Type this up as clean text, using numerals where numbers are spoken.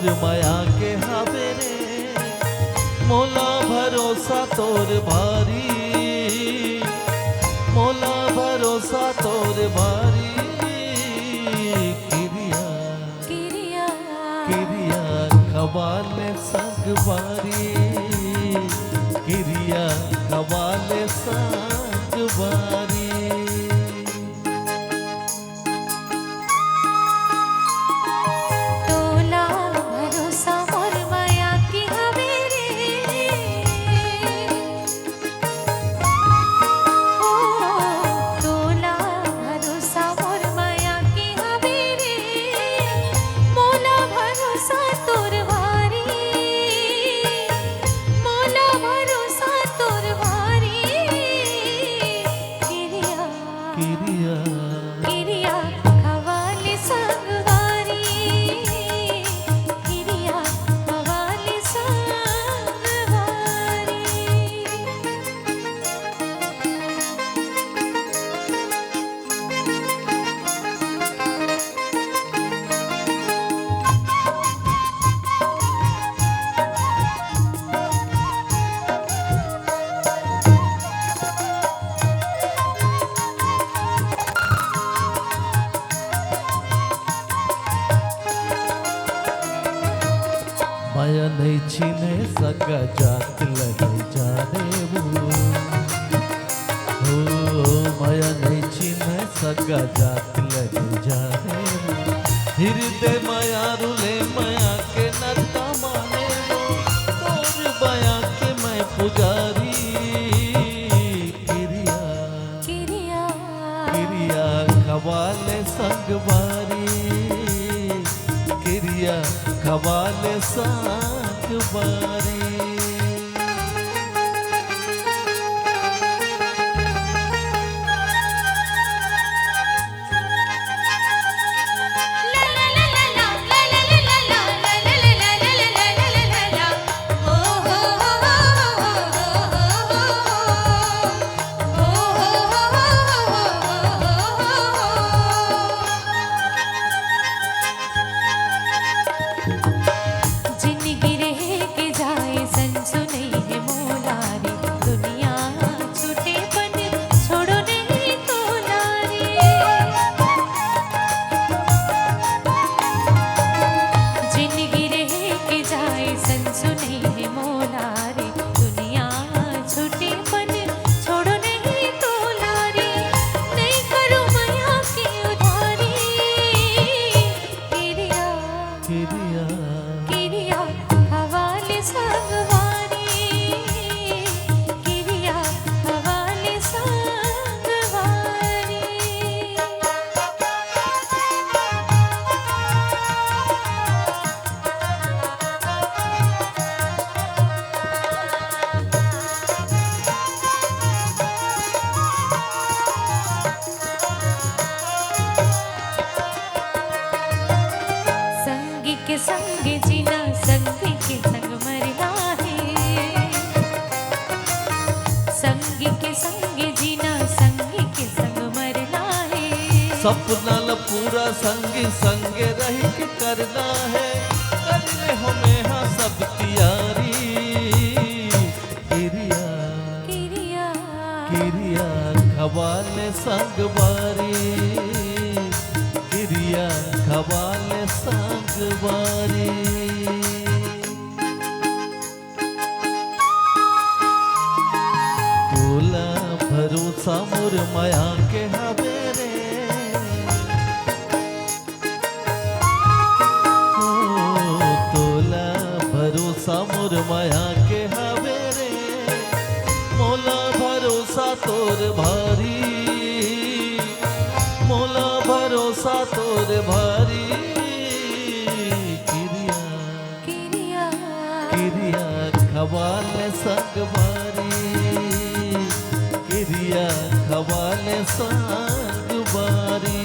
मोर माया के हावे रे, मोला भरोसा तोर भारी, मोला भरोसा तोर भारी। किरिया किरिया किरिया खवाले संग बारी, किरिया खवाले संग बारी। तोला भरोसा मोर माया की हवे रे, ओ तोला भरोसा मोर माया की हवे रे, मोला भरोसा तोर भारी, मोला भरोसा तोर भारी। किरिया किरिया किरिया खवाले संगवारी, किरिया खवाले संगवारी। माया नहीं छीने सका जात लगे जाने वो, हो माया नहीं छीने सका जात लगे जाने वो। हृदय माया रुले माया के नता माने वो, तोर माया के मैं पुजारी। किरिया किरिया किरिया खवाले संग बारी, किरिया खवाले संग बारी। ला ला ला ला ला ला ला ला ला ला ला ला ला ला, हो हो जिंदगी रह के जाए संसु नहीं है मोलारी, दुनिया छूटे पन छोड़ो नहीं तो लारी। जिंदगी रह के जाए संसु नहीं है मोलारी, दुनिया छूटे पन छोड़ो नहीं तो लारी। नहीं करो माया की उधारी, किरिया किरिया किरिया हवाले संगवारी, किरिया हवाले संगवारी। संगी के संग जीना, संगी के संग मरना है, संगी के संग जीना, संगी के संग मरना है। सपना ल पूरा संग संग रह के करना है, कर ले हमें हाँ सब तैयारी। किरिया किरिया किरिया खवाले संग बारी, किरिया खवाले संग बारी। तोला भरोसा मोर माया के हावे रे, ओ तोला भरोसा मोर माया के हावे रे, मोला भरोसा तोर भारी, मोला भरोसा तोर भारी। किरिया किरिया किरिया खवाले संग बारी, किरिया खवाले संग बारी।